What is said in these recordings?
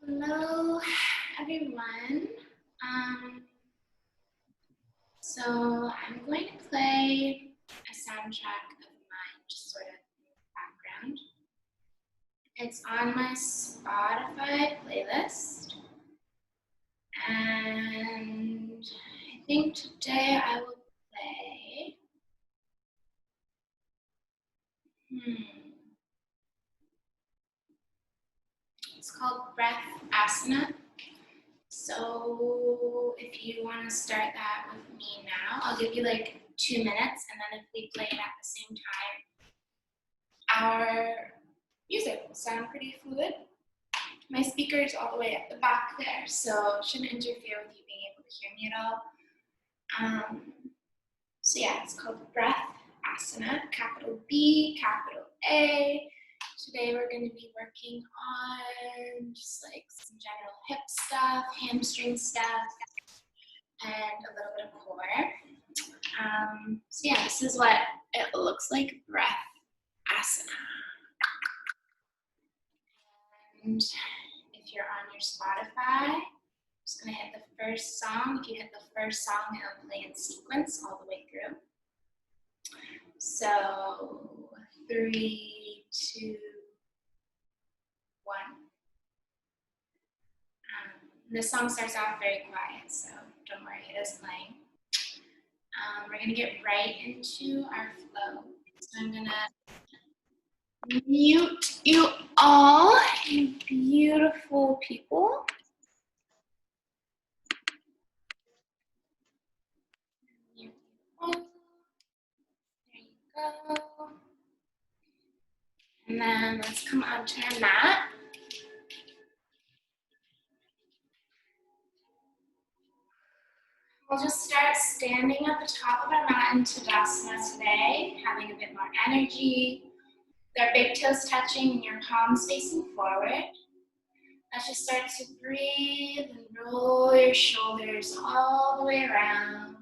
Hello, everyone. So I'm going to play a soundtrack of mine, just sort of in the background. It's on my Spotify playlist, and I think today I will play. It's called Breath Asana. So if you want to start that with me now, I'll give you like 2 minutes, and then if we play it at the same time, our music will sound pretty fluid. My speaker's all the way at the back there, so it shouldn't interfere with you being able to hear me at all. So yeah, it's called Breath Asana, capital B, capital A. Today we're going to be working on just like some general hip stuff, hamstring stuff, and a little bit of core. So yeah, this is what it looks like, Breath Asana. And if you're on your Spotify, I'm just going to hit the first song. If you hit the first song, it'll play in sequence all the way through. So 3, 2, 1. This song starts off very quiet, so don't worry, it is playing. We're going to get right into our flow. So I'm going to mute you all, you beautiful people. There you go. And then let's come onto our mat. We'll just start standing at the top of our mat in Tadasana today, having a bit more energy. With our big toes touching and your palms facing forward. Let's just start to breathe and roll your shoulders all the way around.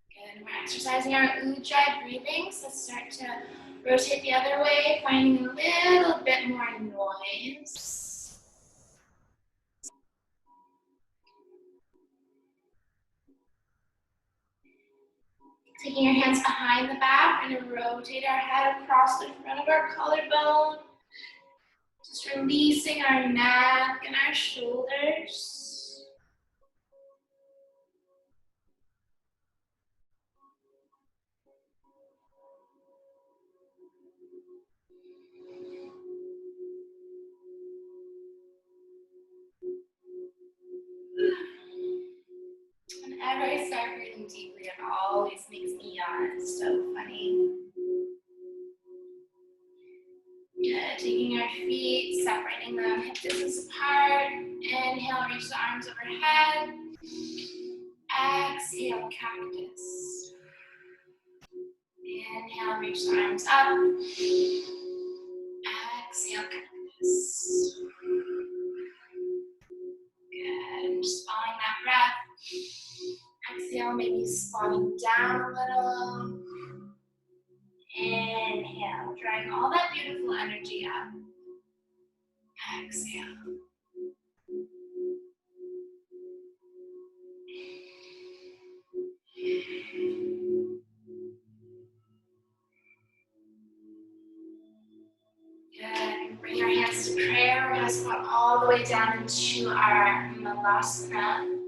Good. We're exercising our Ujjayi breathing, so let's start to rotate the other way, finding a little bit more noise. Taking your hands behind the back, we're going to rotate our head across the front of our collarbone. Just releasing our neck and our shoulders. Whenever I start breathing deeply, it always makes me yawn. It's so funny. Good. Taking our feet, separating them hip distance apart. Inhale, reach the arms overhead. Exhale, cactus. Inhale, reach the arms up. Exhale, cactus. Good. And just following that breath. Exhale, maybe slowing down a little. Inhale, drawing all that beautiful energy up. Exhale. Good. Bring your hands to prayer. We're going to squat all the way down into our Malasana.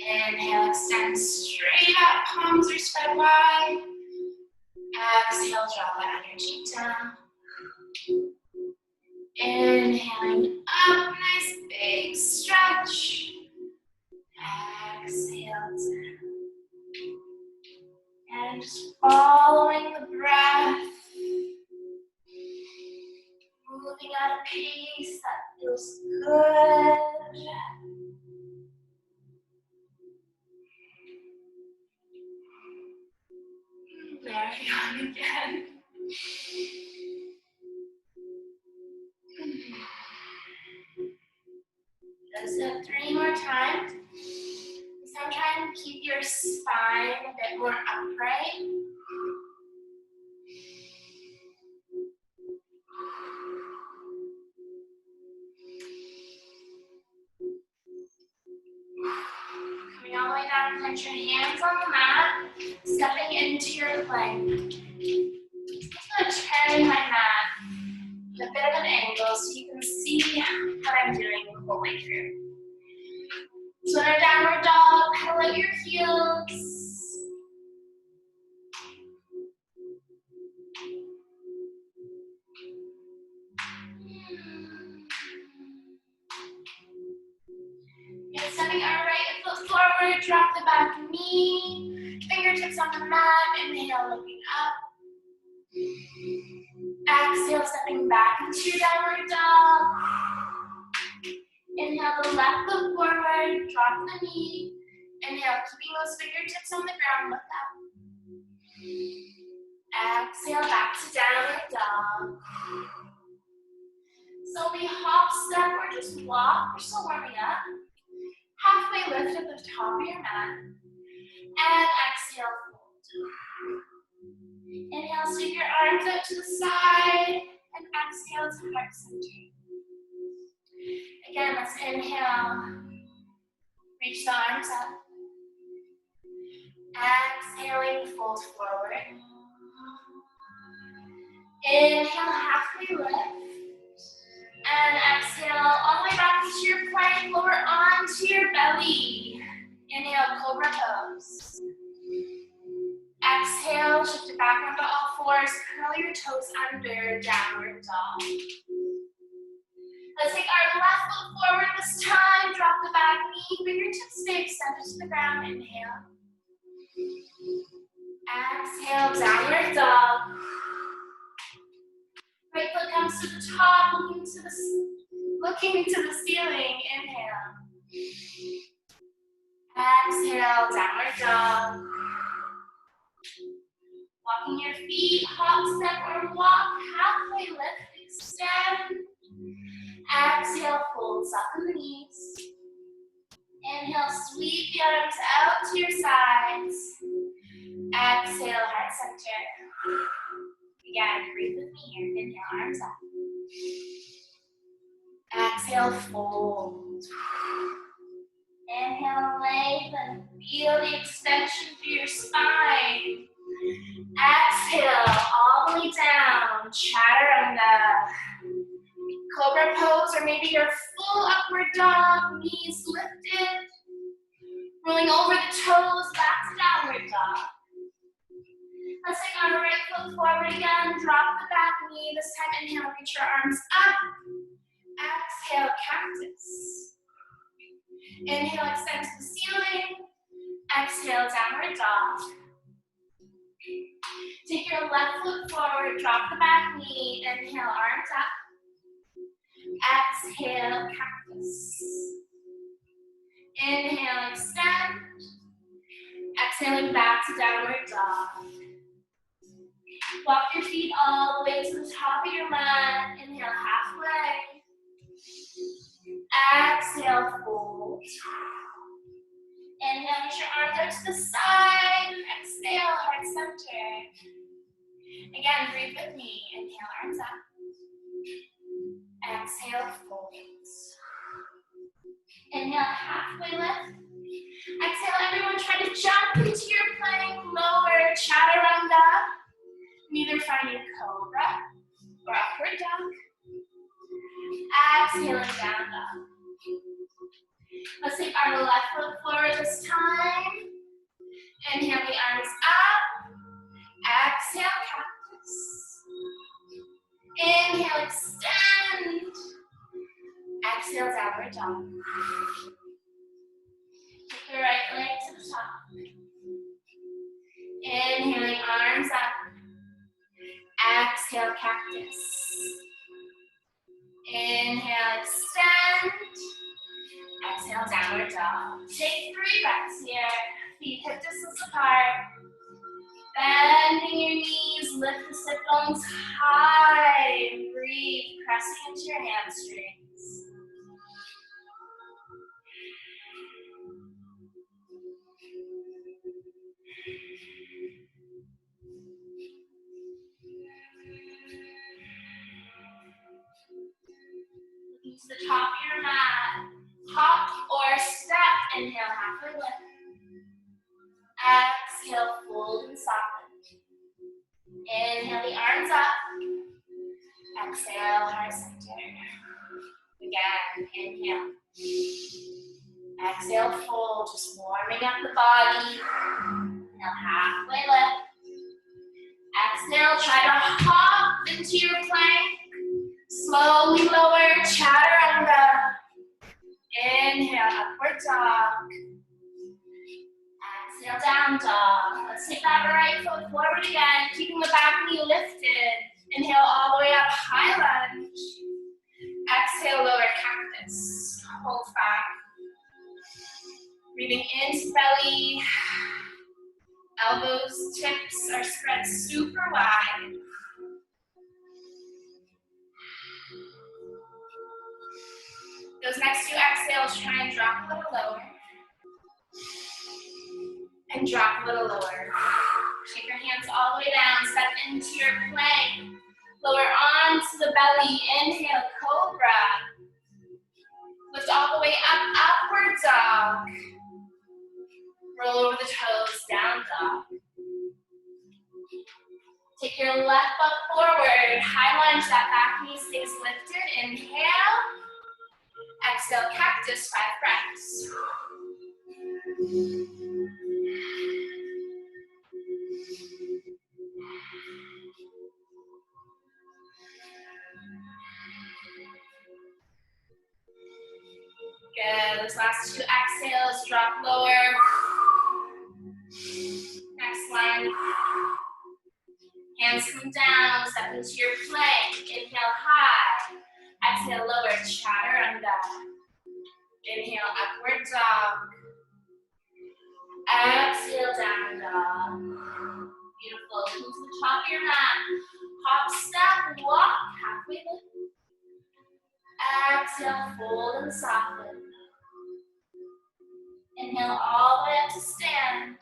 Inhale, extend straight up, palms are spread wide. Exhale, draw that energy down. Inhaling up, nice big stretch. Exhale down. And just following the breath. Moving at a pace that feels good. There we go again. Just 3 more times. This time try and keep your spine a bit more upright. Coming all the way down, plant your hands on the mat, stepping into your plank. I'm just going to turn my mat at a bit of an angle so you can see what I'm doing the whole way through. So in a downward dog, pedal out your heels. And stepping our right foot forward, drop the back knee, fingertips on the mat, inhale, looking up. Exhale, stepping back into your downward dog. Inhale the left foot forward, drop the knee. Inhale, keeping those fingertips on the ground, look up. Exhale, back to downward dog. So we hop, step, or just walk. We're still warming up. Halfway lift at the top of your mat. And exhale, fold. Inhale, sweep your arms out to the side. And exhale to heart center. Again, let's inhale. Reach the arms up. Exhaling, fold forward. Inhale, halfway lift. And exhale, all the way back into your plank, lower onto your belly. Inhale, cobra pose. Exhale, shift it back onto all fours, curl your toes under, downward dog. Let's take our left foot forward this time, drop the back knee, fingertips stay extended to the ground, inhale. Exhale, downward dog. Right foot comes to the top, looking to the ceiling. Inhale. Exhale, downward dog. Walking your feet, hop, step, or walk, halfway lift, extend. Exhale, fold, soften the knees. Inhale, sweep the arms out to your sides. Exhale, heart center. Again, breathe with me here. Inhale, arms up. Exhale, fold. Inhale, lengthen. Feel the extension through your spine. Exhale, all the way down. Chaturanga. Cobra pose, or maybe your full upward dog. Knees lifted. Rolling over the toes, back to downward dog. Let's take our right foot forward again. Drop the back knee. This time, inhale, reach your arms up. Exhale, cactus. Inhale, extend to the ceiling. Exhale, downward dog. Take your left foot forward, drop the back knee. Inhale, arms up. Exhale, cactus. Inhale, extend. Exhaling back to downward dog. Walk your feet all the way to the top of your mat. Inhale, halfway. Exhale, fold. Inhale, reach your arms out to the side. Exhale, heart center. Again, breathe with me. Inhale, arms up. Exhale, fold. Inhale, halfway lift. Exhale, everyone try to jump into your plank, lower, chaturanga. Either find your cobra or upward dog. Exhaling, down dog. Let's take our left foot forward this time. Inhale the arms up. Exhale, cactus. Inhale, extend. Exhale, downward dog. Take your right leg to the top. Inhaling, arms up. Exhale, cactus. Inhale, extend. Exhale, downward dog. Take 3 breaths here. Feet hip distance apart. Bending your knees, lift the sit bones high. And breathe, pressing into your hamstrings. Looking to the top of your mat. Hop or step. Inhale, halfway lift. Exhale, fold and soften. Inhale the arms up. Exhale, heart center. Again, inhale. Exhale, fold, just warming up the body. Inhale, halfway lift. Exhale, try to hop into your plank. Slowly lower, chaturanga. Inhale, upward dog. Exhale, down dog. Let's take that right foot forward again, keeping the back knee lifted. Inhale all the way up, high lunge. Exhale, lower cactus. Hold back. Breathing into belly. Elbows, tips are spread super wide. Those next 2 exhales, try and drop a little lower. And drop a little lower. Take your hands all the way down, step into your plank. Lower onto the belly, inhale, cobra. Lift all the way up, upward dog. Roll over the toes, down dog. Take your left foot forward, high lunge, that back knee stays lifted. Inhale. Exhale, cactus, 5 breaths. Good, those last 2 exhales, drop lower. Next one. Hands come down, step into your plank. Inhale, high. Exhale, lower, chaturanga. Inhale, upward dog. Exhale, down dog. Beautiful. Come to the top of your mat. Hop, step, walk, halfway lift. Exhale, fold and soften. Inhale all the way up to stand.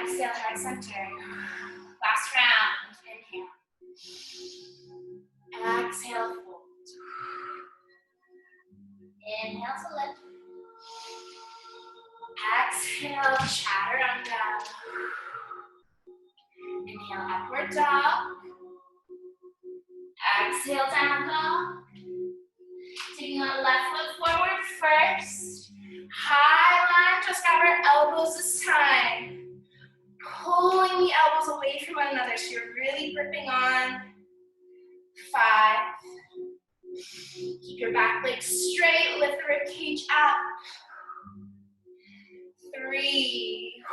Exhale, heart center. Last round. Inhale. Exhale, fold. Inhale to lift. Exhale, chaturanga. Inhale, upward dog. Exhale, down dog. Taking our left foot forward first. High line, just grab our elbows this time. Pulling the elbows away from one another so you're really gripping on. 5. Keep your back leg straight, lift the rib cage up. 3,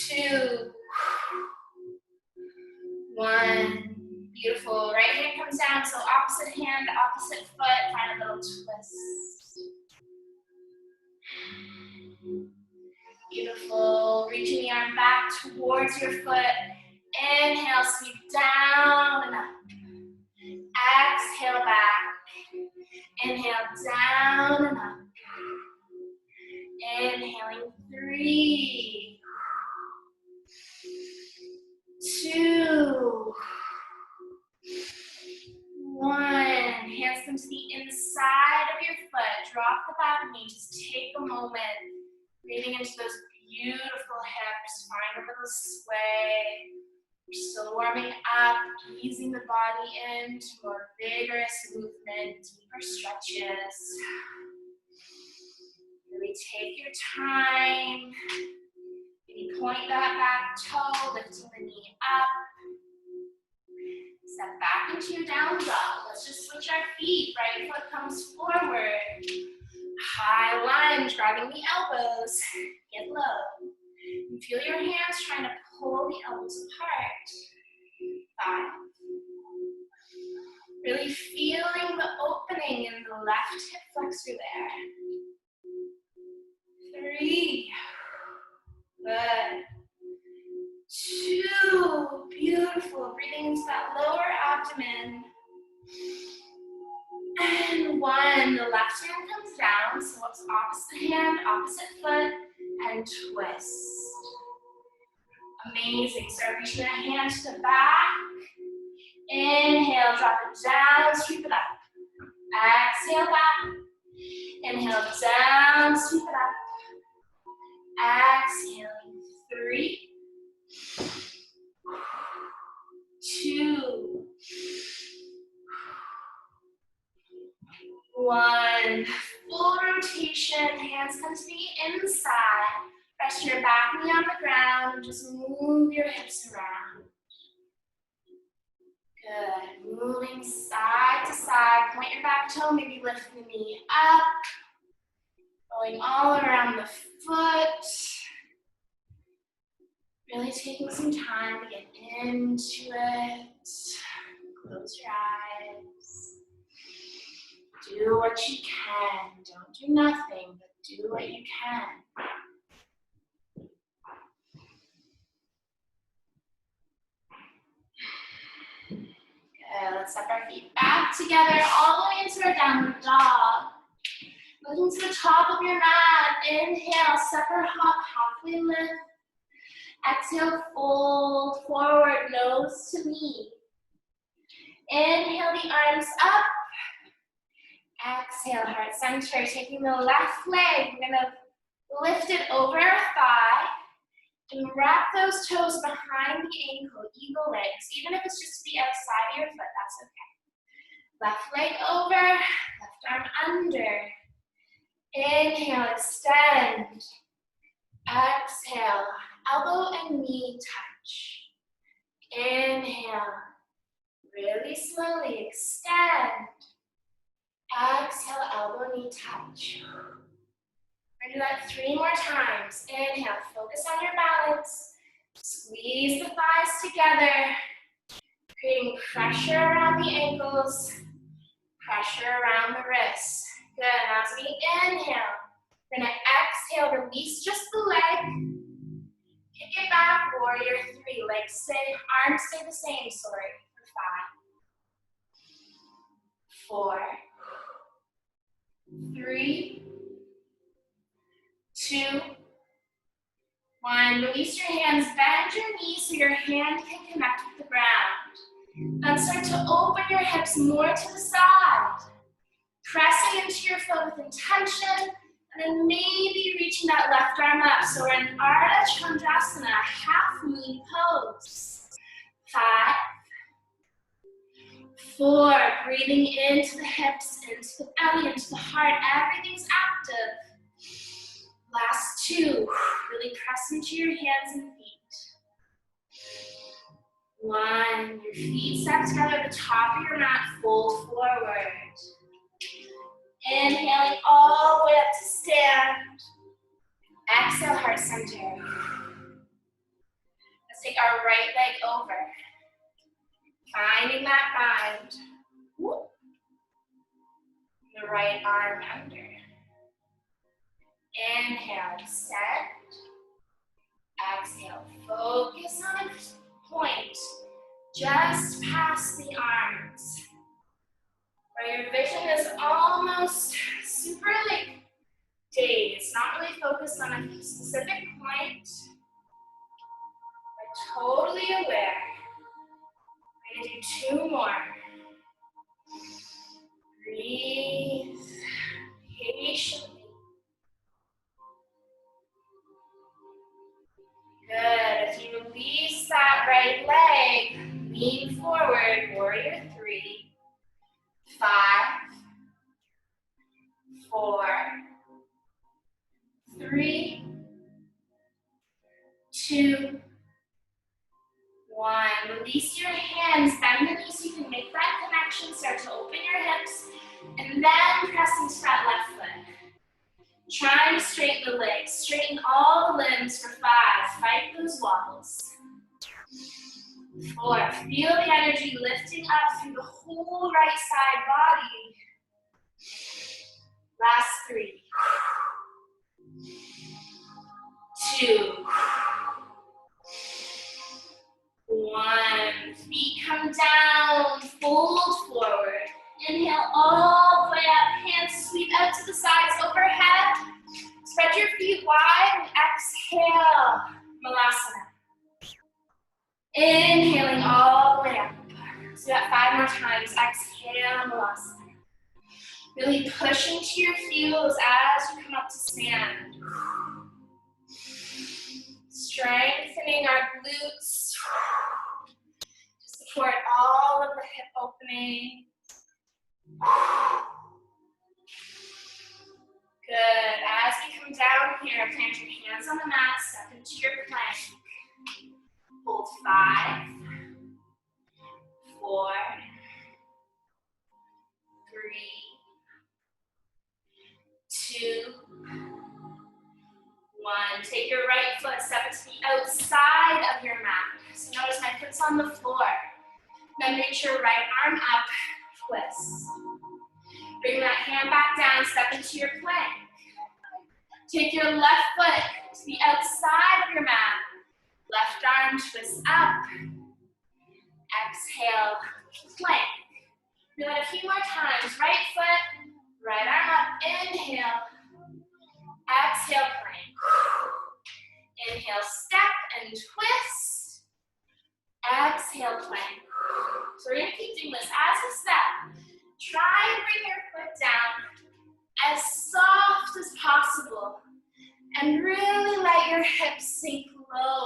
2, 1. Beautiful. Right hand comes down, so opposite hand, opposite foot, find a little twist. Beautiful. Reaching the arm back towards your foot. Inhale, sweep down and up. Exhale, back. Inhale, down and up. Inhaling, 3, 2, 1. Hands come to the inside of your foot. Drop the back knee. Just take a moment. Breathing into those beautiful hips. Find a little sway. Still warming up, easing the body into more vigorous movement, deeper stretches. Really take your time. Maybe point that back toe, lifting the knee up. Step back into your down dog. Let's just switch our feet. Right foot comes forward. High lunge, grabbing the elbows. Get low. And feel your hands trying to pull the elbows apart. 5. Really feeling the opening in the left hip flexor there. 3. Good. 2. Beautiful. Breathing into that lower abdomen. And 1. The left hand comes down. So it's opposite hand, opposite foot, and twist. Amazing. Start reaching that hand to the back. Inhale, drop it down, sweep it up. Exhale back. Inhale down, sweep it up. Exhaling. 3, 2, 1. Full rotation. Hands come to the inside. Rest your back knee on the ground and just move your hips around. Good. Moving side to side. Point your back toe, maybe lift the knee up. Going all around the foot. Really taking some time to get into it. Close your eyes. Do what you can. Don't do nothing, but do what you can. Good. Let's step our feet back together all the way into our downward dog. Looking to the top of your mat. Inhale, stepper hop, halfway lift. Exhale, fold forward, nose to knee. Inhale the arms up. Exhale, heart center. Taking the left leg, we're gonna lift it over our thigh and wrap those toes behind the ankle, eagle legs. Even if it's just the outside of your foot, that's okay. Left leg over, left arm under. Inhale, extend. Exhale, elbow and knee touch. Inhale, really slowly extend. Exhale, elbow, knee touch. We're gonna do that 3 more times. Inhale, focus on your balance. Squeeze the thighs together, creating pressure around the ankles, pressure around the wrists. Good, now as we inhale, we're gonna exhale, release just the leg. Kick it back, warrior 3. Legs stay, arms stay the same, sorry, for 5, 4, 3, 2, 1. Release your hands, bend your knees so your hand can connect with the ground. Then start to open your hips more to the side. Pressing into your foot with intention, and then maybe reaching that left arm up. So we're in Ardha Chandrasana, half moon pose. 5, 4, breathing into the hips, into the belly, into the heart. Everything's active. Last 2, really press into your hands and feet. 1, your feet step together at the top of your mat, fold forward. Inhaling all the way up to stand. Exhale, heart center. Let's take our right leg over. Finding that bind. The right arm under. Inhale, extend. Exhale, focus on a point just past the arms, where your vision is almost super like dazed, not really focused on a specific point, but totally aware. We're gonna do 2 more. Breathe patiently. Good. As you release that right leg, 5, 4, 3, 2, 1. Release your hands, bend the knees so you can make that connection. Start to open your hips, and then press into that left foot. Try to straighten the legs. Straighten all the limbs for 5. Fight those wobbles. 4. Feel the energy lifting up through the whole right side body. Last 3. 2. 1. Feet come down, fold forward. Inhale all the way up, hands sweep out to the sides, overhead. Spread your feet wide and exhale, Malasana. Inhaling all the way up. So that 5 more times, exhale, Malasana. Really push into your heels as you come up to stand. Strengthening our glutes to support all of the hip opening. Good. As we come down here, plant your hands on the mat, step into your plank. Hold 5, 4, 3, 2, 1. Take your right foot, step it to the outside of your mat. So notice my foot's on the floor. Then reach your right arm up, twist. Bring that hand back down, step into your plank. Take your left foot to the outside of your mat. Left arm twist up. Exhale, plank. Do that a few more times. Right foot, right arm up. Inhale. Exhale, plank. Inhale, step and twist. Exhale, plank. So we're going to keep doing this as you step. Try and bring your foot down as soft as possible. And really let your hips sink low.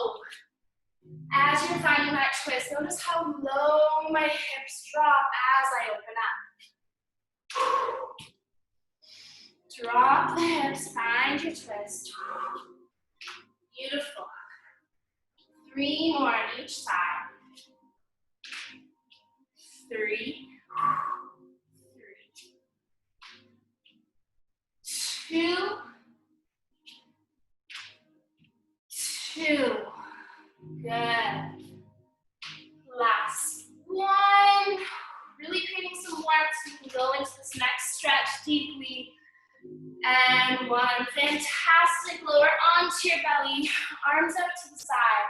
As you're finding that twist, notice how low my hips drop as I open up. Drop the hips, find your twist. Beautiful. 3 more on each side. 3, 2, 2. Good. Last 1. Really creating some warmth so you can go into this next stretch deeply. And 1. Fantastic. Lower onto your belly. Arms out to the side.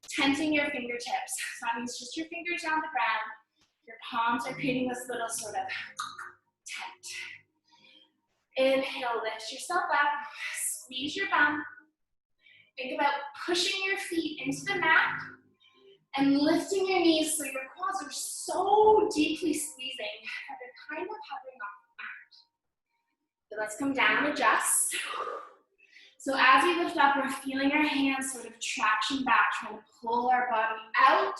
Tenting your fingertips. So that means just your fingers on the ground. Your palms are creating this little sort of tent. Inhale, lift yourself up. Squeeze your bum. Think about pushing your feet into the mat and lifting your knees so your quads are so deeply squeezing that they're kind of hovering off the mat. So let's come down, adjust. So as we lift up, we're feeling our hands sort of traction back, trying to pull our body out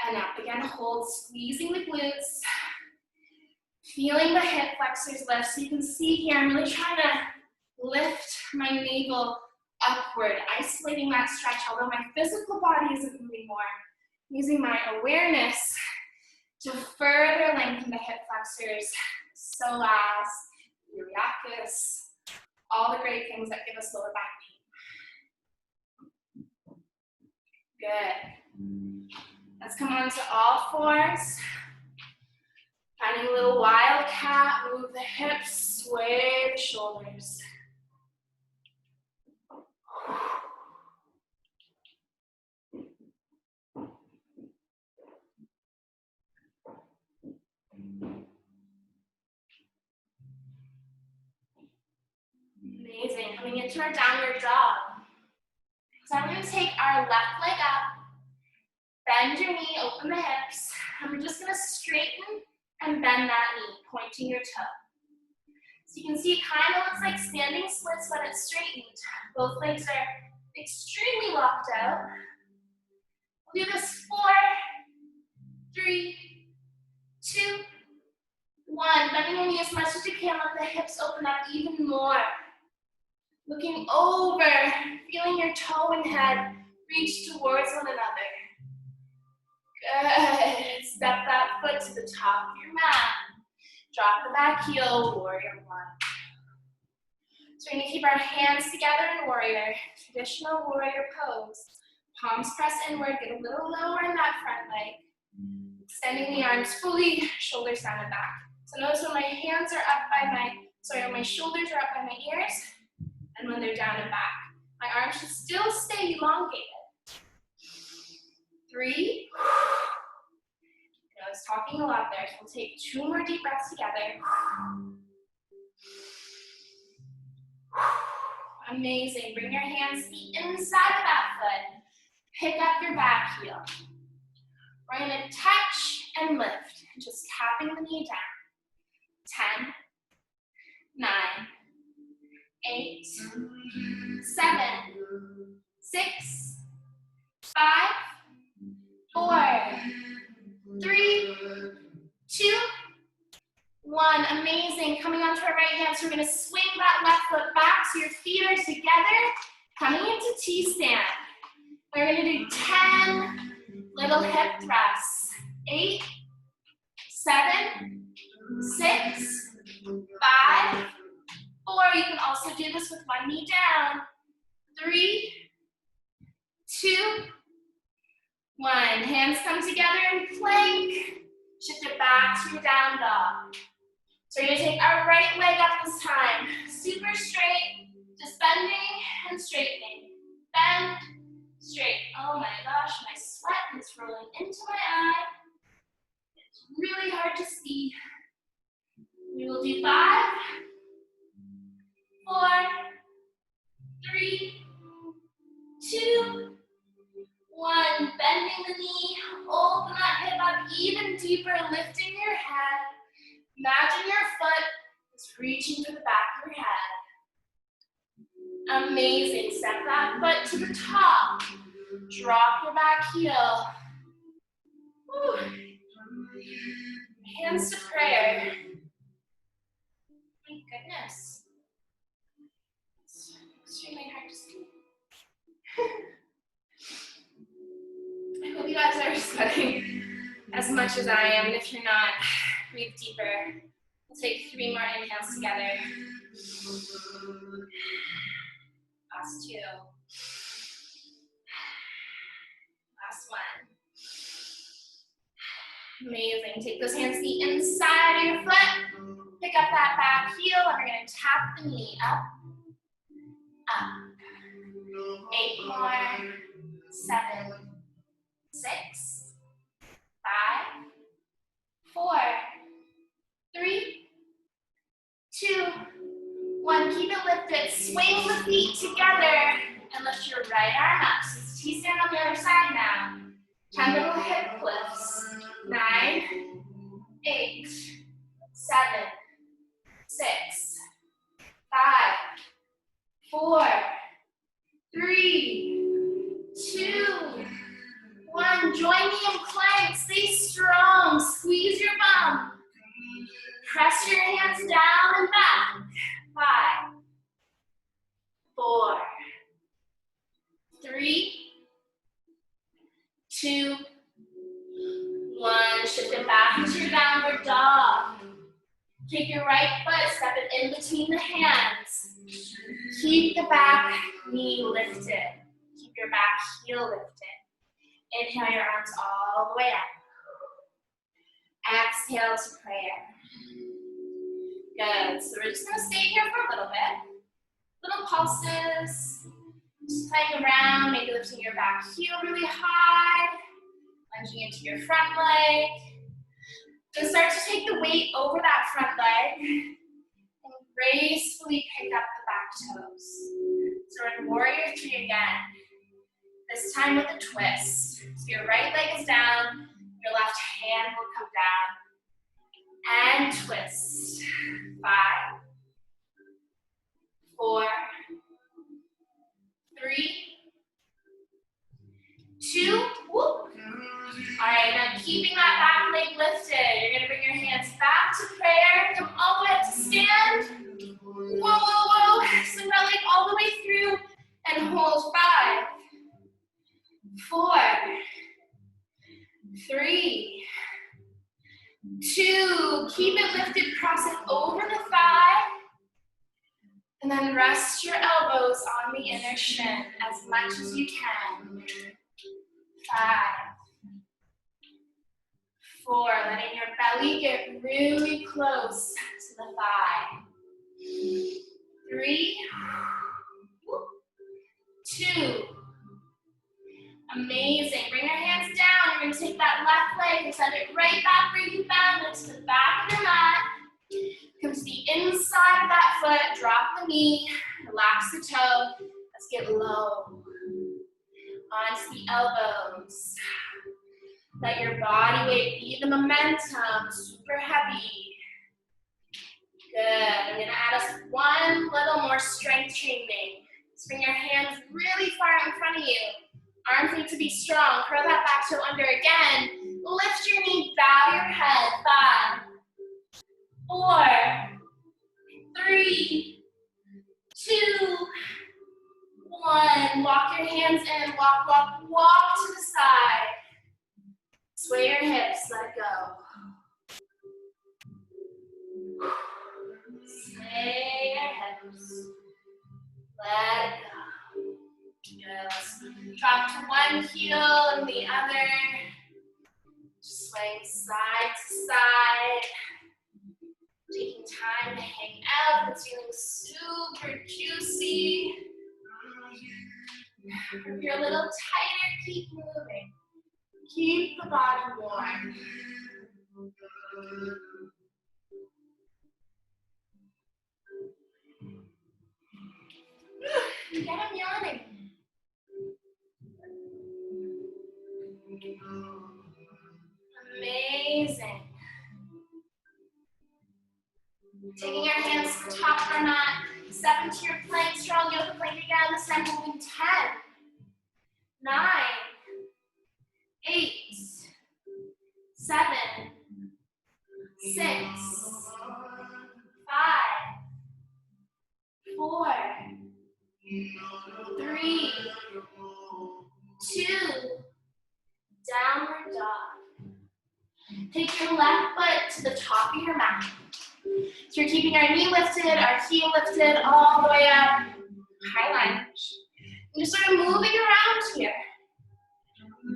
and up. Again, hold, squeezing the glutes. Feeling the hip flexors lift. So you can see here, I'm really trying to lift my navel upward, isolating that stretch, although my physical body isn't moving more. Using my awareness to further lengthen the hip flexors, psoas, iliacus, all the great things that give us lower back pain. Good. Let's come on to all fours. Finding a little wildcat, move the hips, sway the shoulders. Amazing. Coming into our downward dog. So I'm going to take our left leg up, bend your knee, open the hips, and we're just going to straighten and bend that knee, pointing your toe. So you can see it kind of looks like standing splits when it's straightened. Both legs are extremely locked out. We'll do this 4, 3, 2, 1, bending your knee as much as you can, let the hips open up even more. Looking over, feeling your toe and head reach towards one another. Good. Step that foot to the top of your mat. Drop the back heel, warrior 1. So we're going to keep our hands together in warrior, traditional warrior pose. Palms press inward, get a little lower in that front leg. Extending the arms fully, shoulders down and back. So notice when my hands are up by when my shoulders are up by my ears, and when they're down and back. My arms should still stay elongated. 3. I was talking a lot there, so we'll take 2 more deep breaths together. Amazing. Bring your hands to the inside of that foot. Pick up your back heel. We're going to touch and lift, just tapping the knee down. 10, 9, 8, 7, 6, 5, 4, 3, 2, 1. Amazing. Coming onto our right hand, so we're going to swing that left foot back so your feet are together. Coming into T-stand. We're going to do 10 little hip thrusts. 8, 7, 6, 5, 4. You can also do this with one knee down. 3, 2, 1. Hands come together in plank. Shift it back to your down dog. So we're going to take our right leg up this time. Super straight, just bending and straightening. Bend, straight. Oh my gosh, my sweat is rolling into my eye. It's really hard to see. We will do 5, 4, 3, 2, 1. Bending the knee, open that hip up even deeper, lifting your head. Imagine your foot is reaching to the back of your head. Amazing. Step that foot to the top. Drop your back heel. Whew. Hands to prayer. My goodness. It's extremely hard to see. I hope you guys are sweating as much as I am. And if you're not, breathe deeper. We'll take 3 more inhales together. Last 2. Last 1. Amazing. Take those hands to the inside of your foot. Pick up that back heel, and we're going to tap the knee up. Up. 8 more. 7, 6, 5, 4, 3, 2, 1. Keep it lifted. Swing the feet together and lift your right arm up. So it's T-stand on the other side now. 10 little hip lifts. 9, 8, 7, 6, 5, 4, 3, 2, 1. Join me in plank. Stay strong. Squeeze your bum. Press your hands down and back. 5, 4, 3, 2, 1. Shift it back into your downward dog. Take your right foot, step it in between the hands. Keep the back knee lifted. Keep your back heel lifted. Inhale your arms all the way up. Exhale to prayer. Good. So we're just going to stay here for a little bit. Little pulses. Just playing around, maybe lifting your back heel really high. Lunging into your front leg. Then start to take the weight over that front leg. And gracefully pick up the back toes. So we're in warrior 3 again. This time with a twist. So your right leg is down, your left hand will come down. And twist. 5, 4, 3, 2, whoop. All right, now keeping that back leg lifted, you're gonna bring your hands back to prayer lifted, cross it over the thigh. And then rest your elbows on the inner shin as much as you can. 5, 4, letting your belly get really close to the thigh. 3, 2, amazing. Bring your hands down. You're going to take that left leg and send it right back where you found it to the back of your mat. Come to the inside of that foot. Drop the knee. Relax the toe. Let's get low. Onto the elbows. Let your body weight be the momentum. Super heavy. Good. I'm going to add us one little more strength training. Just bring your hands really far out in front of you. Arms need to be strong. Curl that back toe under again. Lift your knee, bow your head. 5, 4, 3, 2, 1. Walk your hands in. Walk, walk, walk to the side. Sway your hips. Let it go. Sway your hips. Let it go. Good. Drop to one heel and the other. Just swaying side to side. Taking time to hang out. It's feeling super juicy. If you're a little tighter, keep moving. Keep the body warm. Again, I'm yawning. Amazing. Taking our hands to the top of our mat. Step into your plank, strong yoga plank again. This time moving 10, 9, 8, 7, 6, 5, 4, 3, 2, downward dog. Take your left foot to the top of your mat. So you're keeping our knee lifted, our heel lifted, all the way up. High lunge. And just sort of moving around here.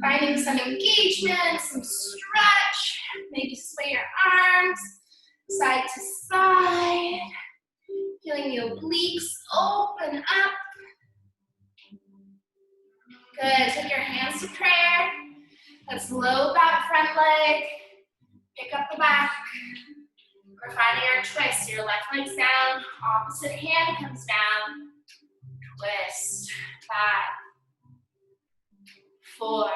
Finding some engagement, some stretch. Maybe sway your arms side to side. Feeling the obliques open up. Good. Take your hands to prayer. Let's load that front leg. Pick up the back. We're finding our twist. Your left leg's down. Opposite hand comes down. Twist. 5, 4,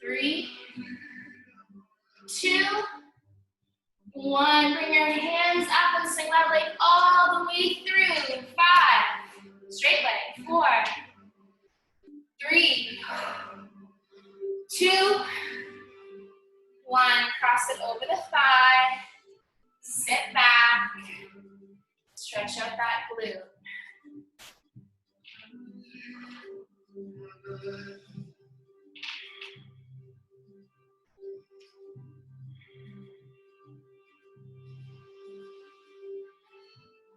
3, 2, 1. Bring your hands up and swing that leg all the way through. 5. Straight leg. 4, 3, 2, 1. Cross it over the thigh. Sit back. Stretch out that glute.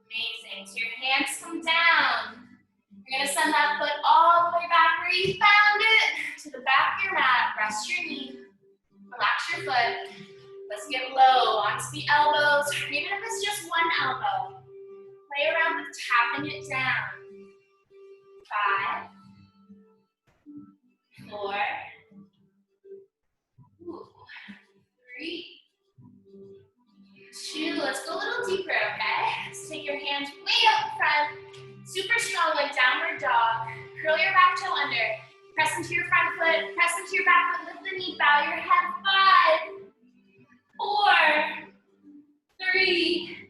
Amazing. So your hands come down. You're going to send that foot all the way back where you found it to the back of your mat. Rest your knee. Relax your foot. Let's get low onto the elbows. Even if it's just one elbow. Play around with tapping it down. 5, 4, 3, 2. Let's go a little deeper, okay? So take your hands way up front. Super strong, like downward dog. Curl your back toe under. Press into your front foot. Press into your back foot. Lift the knee. Bow your head. 5, 4, 3,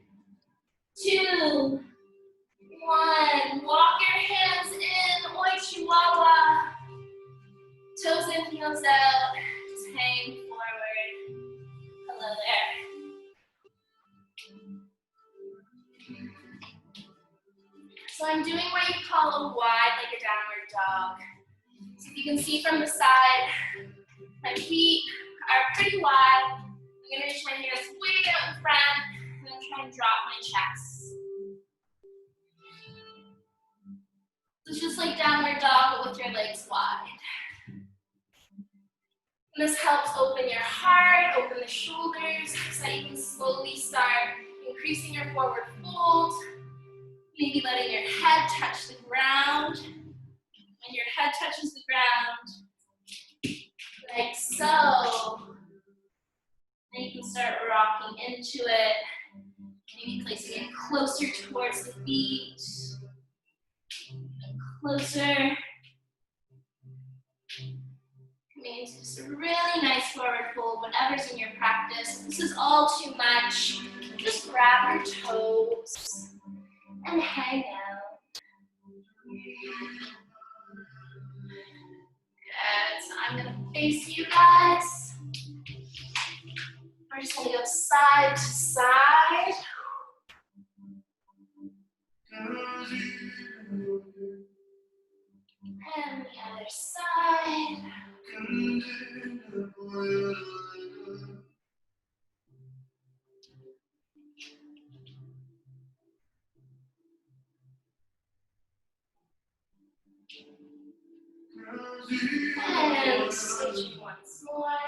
2, 1. Walk your hands in. Oi, Chihuahua. Toes in, heels out. Just hang forward. Hello there. So I'm doing what you call a wide-legged downward dog. So if you can see from the side, my feet are pretty wide. I'm gonna reach my hands way out in front, and then try and drop my chest. So it's just like downward dog, but with your legs wide. And this helps open your heart, open the shoulders, so that you can slowly start increasing your forward fold. Maybe letting your head touch the ground. When your head touches the ground, like so, then you can start rocking into it. Maybe placing it closer towards the feet. And closer. Coming into just a really nice forward fold, whatever's in your practice. If this is all too much, just grab your toes and hang out. Good, so I'm gonna face you guys. We're just gonna go side to side. And the other side. And switching once more.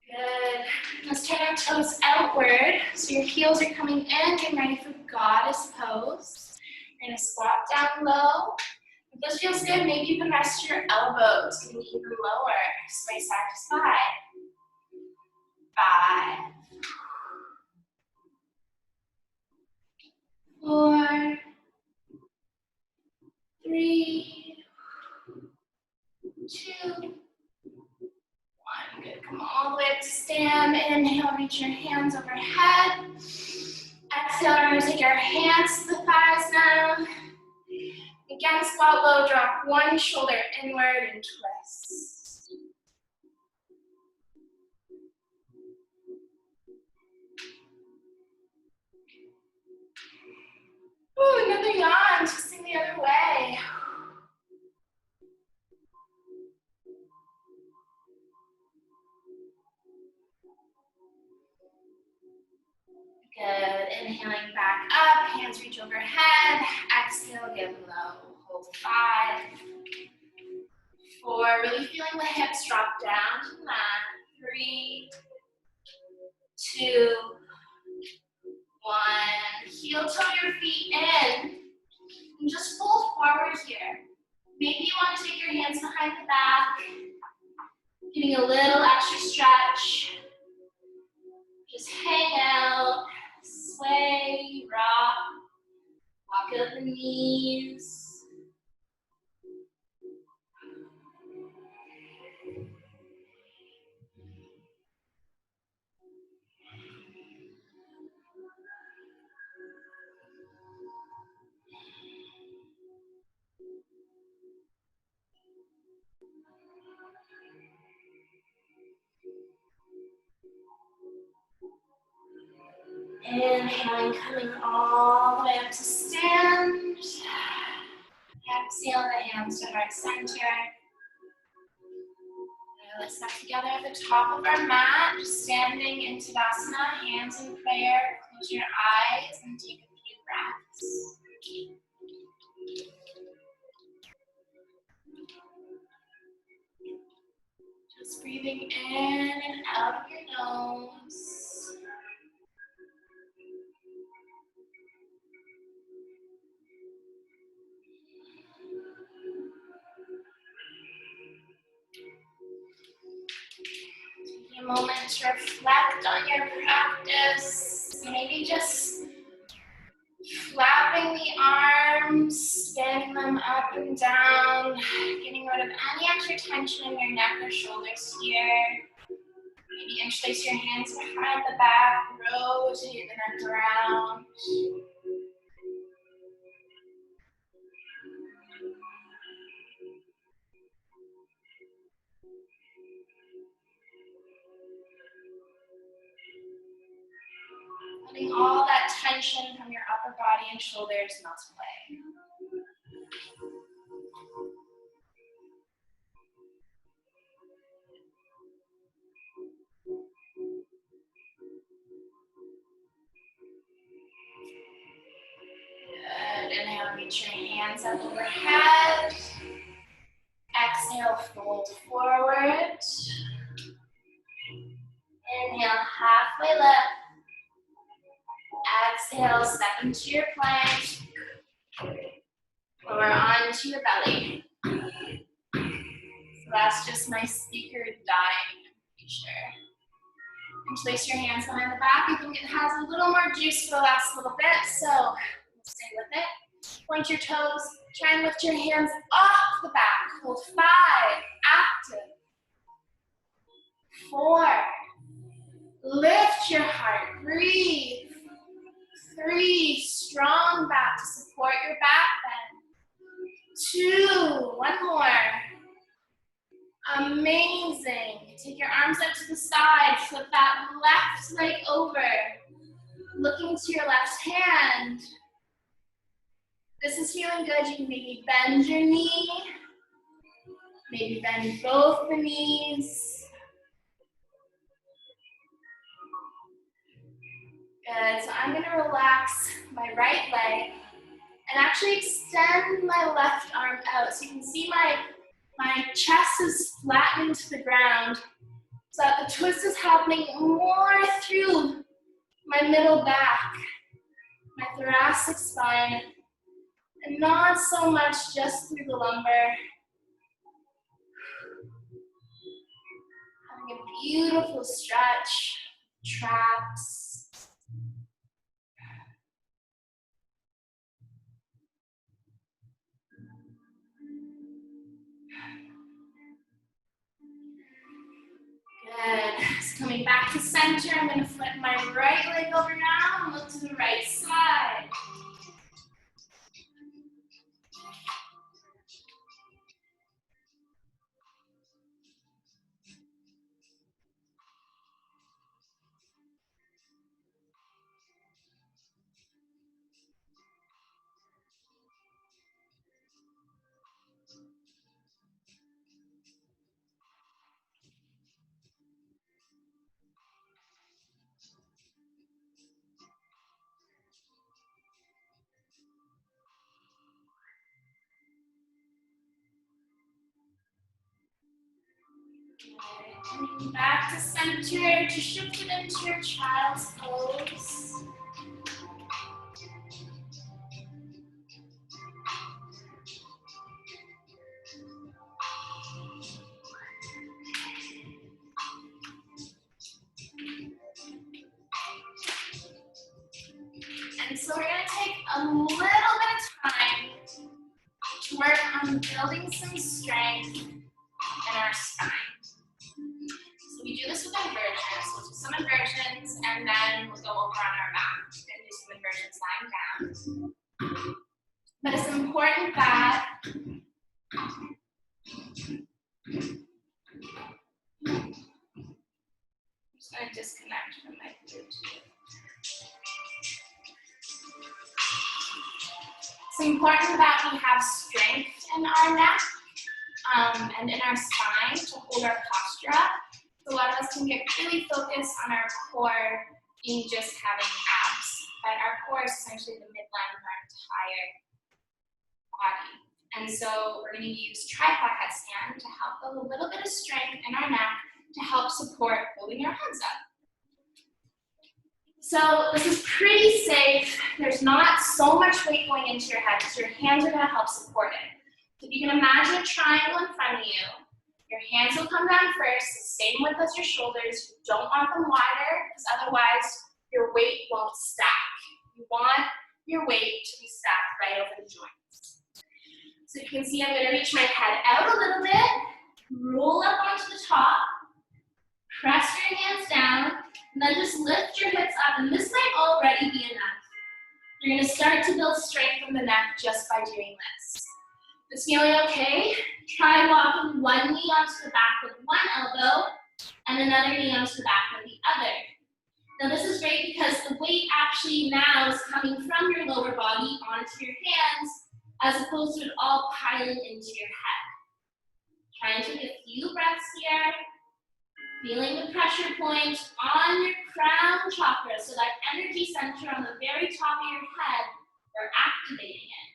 Good. Let's turn our toes outward. So your heels are coming in, getting ready for goddess pose. You're gonna squat down low. If this feels good, maybe you can rest your elbows, getting even lower. Sway side to side. 5, 4, 3, 2, 1. Good. Come all the way up to stand. Inhale, reach your hands overhead. Exhale, we're going to take our hands to the thighs now. Again, squat low, drop one shoulder inward and twist. Ooh, another yawn, twisting the other way. Good, inhaling back up, hands reach overhead. Exhale, give low, hold 5, 4, really feeling the hips drop down to the mat. 3, 2, 1. Heel toe your feet in. And just fold forward here. Maybe you want to take your hands behind the back. Getting a little extra stretch. Just hang out, sway, rock, walk up the knees. Inhaling, coming all the way up to stand. Exhale, the hands to heart center. Let's step together at the top of our mat, standing in Tadasana, hands in prayer. Close your eyes and take a few breaths. Just breathing in and out of your nose. Taking a moment to reflect on your practice. Maybe just flapping the arms, spinning them up and down, getting rid of any extra tension in your neck or shoulders here. Maybe interlace your hands behind the back, rotate the neck around. Letting all that tension from your upper body and shoulders melt away. hands up overhead. Exhale, fold forward. Inhale, halfway lift. Exhale, step into your plank. Or onto your belly. So that's just my speaker dying, I'm pretty sure. And place your hands behind the back. You think it has a little more juice for the last little bit, so we'll stay with it. Point your toes, try and lift your hands off the back. Hold 5, active. 4, lift your heart, breathe. 3, strong back to support your back bend. 2, one more. Amazing. Take your arms up to the side, flip that left leg over. Looking to your left hand. This is feeling good. You can maybe bend your knee. Maybe bend both the knees. Good, so I'm gonna relax my right leg and actually extend my left arm out. So you can see my chest is flattened to the ground. So that the twist is happening more through my middle back, my thoracic spine, and not so much just through the lumbar. Having a beautiful stretch, traps. Good. So coming back to center, I'm going to flip my right leg over now and look to the right side. Coming back to center, to shift it into your child's pose. And so we're going to take a little bit of time to work on building some strength in our spine. So we do this with inversions. We'll do some inversions and then we'll go over on our back and do some inversions lying down. But it's important that I'm just going to disconnect from my Bluetooth. It's important that we have strength in our neck and in our spine to hold our posture up. So a lot of us can get really focused on our core being just having abs, but our core is essentially the midline of our entire body. And so we're going to use tripod headstand to help build a little bit of strength in our neck to help support holding our heads up. So this is pretty safe. There's not so much weight going into your head because your hands are going to help support it. So if you can imagine a triangle in front of you, your hands will come down first, the same width as your shoulders. You don't want them wider because otherwise your weight won't stack. You want your weight to be stacked right over the joints. So you can see I'm going to reach my head out a little bit, roll up onto the top, press your hands down, and then just lift your hips up, and this might already be enough. You're going to start to build strength in the neck just by doing this. Is feeling okay? Try walking one knee onto the back with one elbow, and another knee onto the back with the other. Now this is great because the weight actually now is coming from your lower body onto your hands, as opposed to it all piling into your head. Try and take a few breaths here. Feeling the pressure point on your crown chakra, so that energy center on the very top of your head, we're activating it.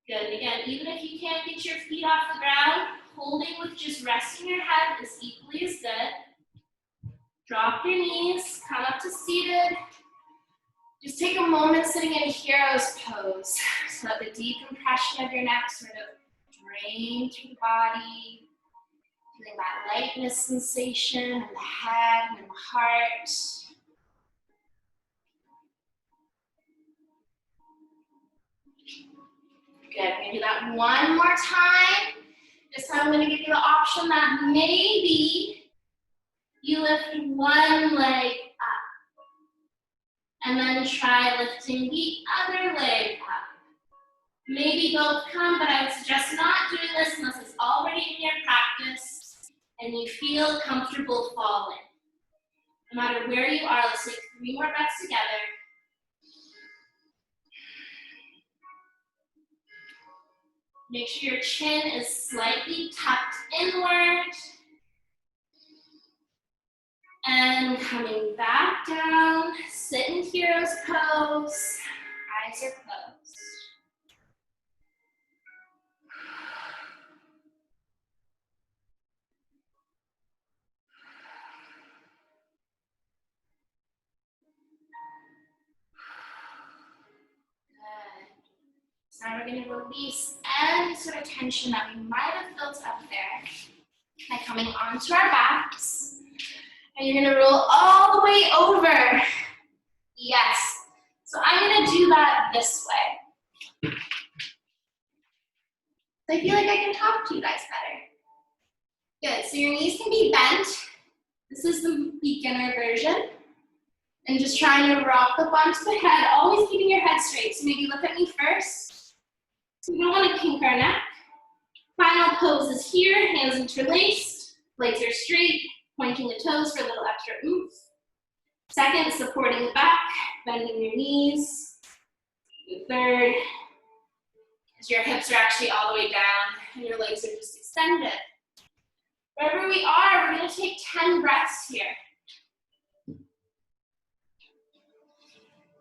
Good, and again, even if you can't get your feet off the ground, holding with just resting your head is equally as good. Drop your knees, come up to seated. Just take a moment sitting in hero's pose so that the decompression of your neck sort of drains through the body. Feeling that lightness sensation in the head and in the heart. Good, I'm gonna do that one more time. This time I'm gonna give you the option that maybe you lift one leg up and then try lifting the other leg up. Maybe both come, but I would suggest not doing this unless it's already in your practice and you feel comfortable falling. No matter where you are, let's take 3 more breaths together. Make sure your chin is slightly tucked inward. And coming back down, sit in hero's pose, eyes are closed. Good. So now we're going to release any sort of tension that we might have built up there by coming onto our backs. And you're going to roll all the way over. Yes. So I'm going to do that this way. So I feel like I can talk to you guys better. Good. So your knees can be bent. This is the beginner version. And just trying to rock up onto the head, always keeping your head straight. So maybe look at me first. So you don't want to kink our neck. Final pose is here, hands interlaced, legs are straight, pointing the toes for a little extra oomph. Second, supporting the back, bending your knees. The third, as your hips are actually all the way down and your legs are just extended. Wherever we are, we're going to take 10 breaths here.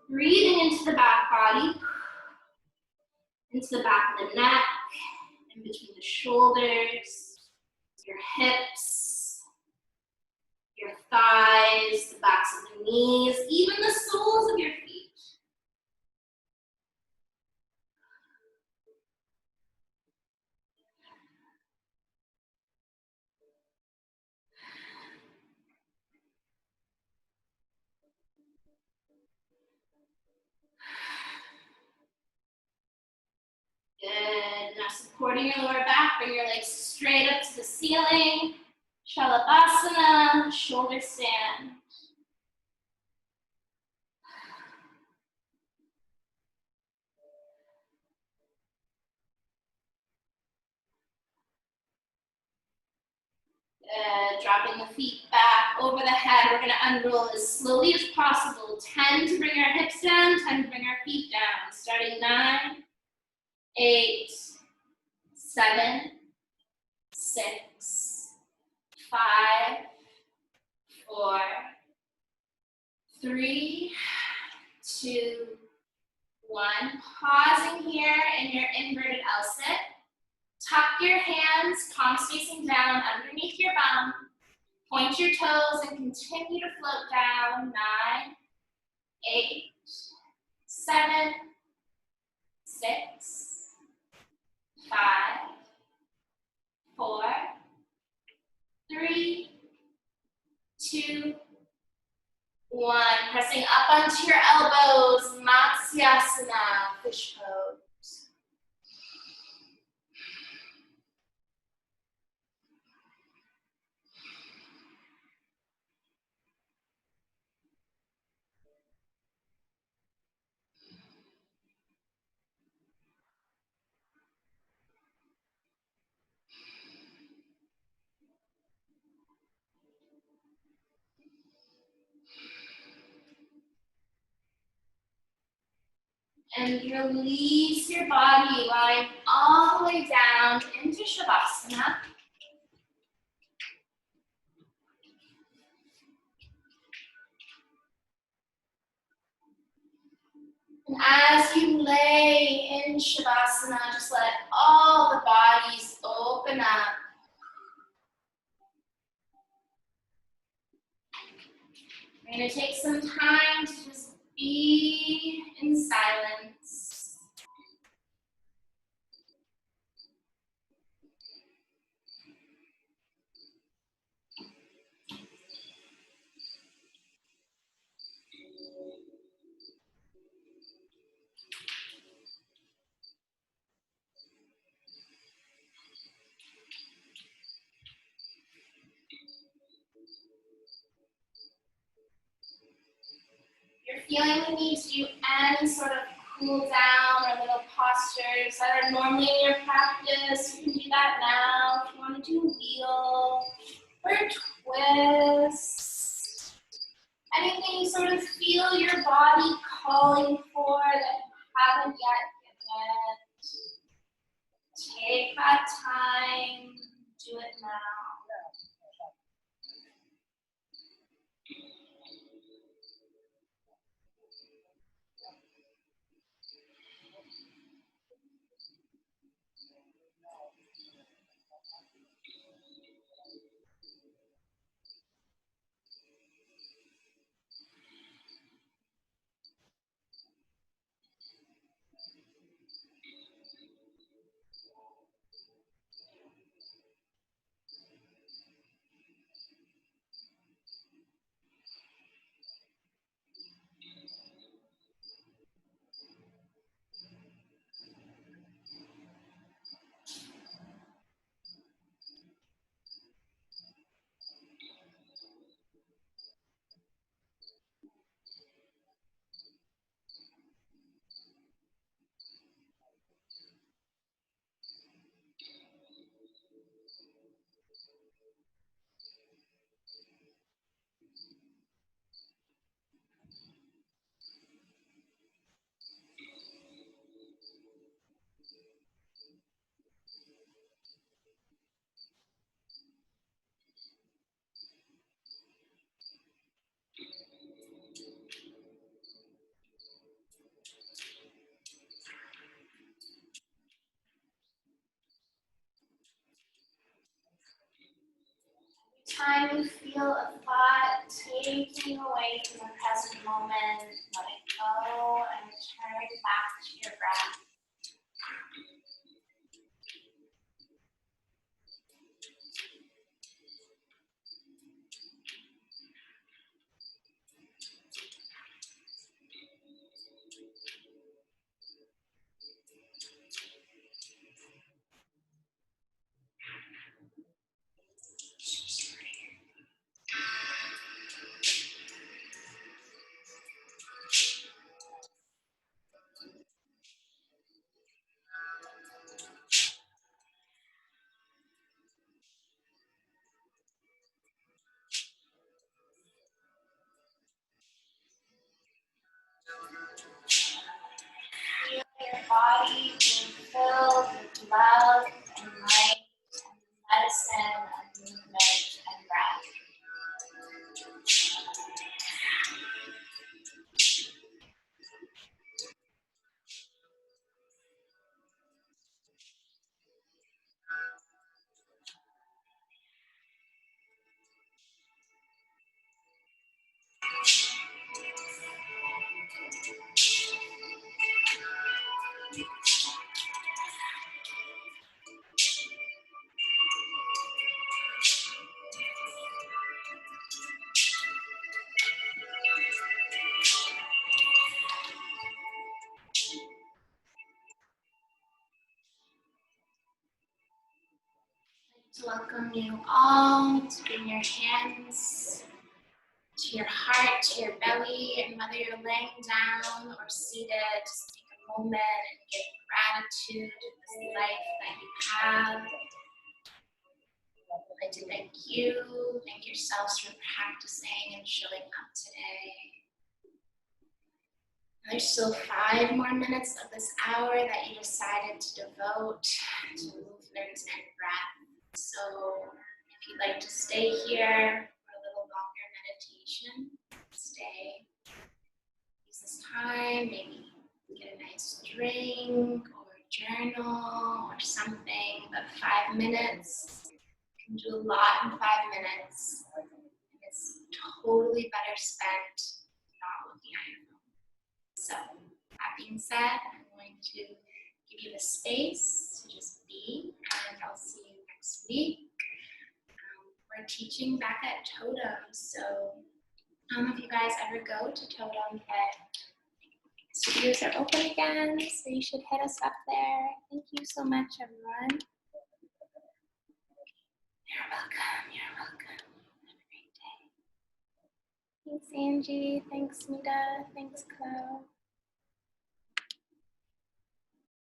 Breathing into the back body, into the back of the neck, in between the shoulders, your hips, your thighs, the backs of the knees, even the soles of your feet. Good. Now supporting your lower back, bring your legs straight up to the ceiling. Shalabhasana, shoulder stand. Good. Dropping the feet back over the head. We're going to unroll as slowly as possible. 10 to bring our hips down, 10 to bring our feet down. Starting 9, 8, 7, 6, 5, 4, 3, 2, 1. Pausing here in your inverted L sit. Tuck your hands, palms facing down underneath your bum. Point your toes and continue to float down. 9, 8, 7, 6, 5, 4, 3, 2, 1. Pressing up onto your elbows, Matsyasana, fish pose. And release your body, lying all the way down into Shavasana. As you lay in Shavasana, just let all the bodies open up. We're going to take some time to just be in silence. If you're feeling the need to do any sort of cool down or little postures that are normally in your practice, you can do that now. If you want to do wheel or twist, anything you sort of feel your body calling for that you haven't yet given. Take that time, do it now. Time you feel a thought taking away from the present moment, let it go and return back to your breath. Feel your body being filled with love and light and medicine and movement and breath. To welcome you all to bring your hands to your heart, to your belly, and whether you're laying down or seated, just take a moment and give gratitude to this life that you have. I'd like to thank yourselves for practicing and showing up today. There's still 5 more minutes of this hour that you decided to devote to movement and breath. So if you'd like to stay here for a little longer meditation, stay. Use this time, maybe Get a nice drink or a journal or something, but 5 minutes, you can do a lot in 5 minutes. And it's totally better spent not looking at your phone. So, that being said, I'm going to give you the space to just be, and I'll see you next week. We're teaching back at Totum, so I don't know if you guys ever go to Totum, but studios are open again, so you should hit us up there. Thank you so much, everyone. You're welcome. You're welcome. Have a great day. Thanks, Angie. Thanks, Mita. Thanks, Chloe.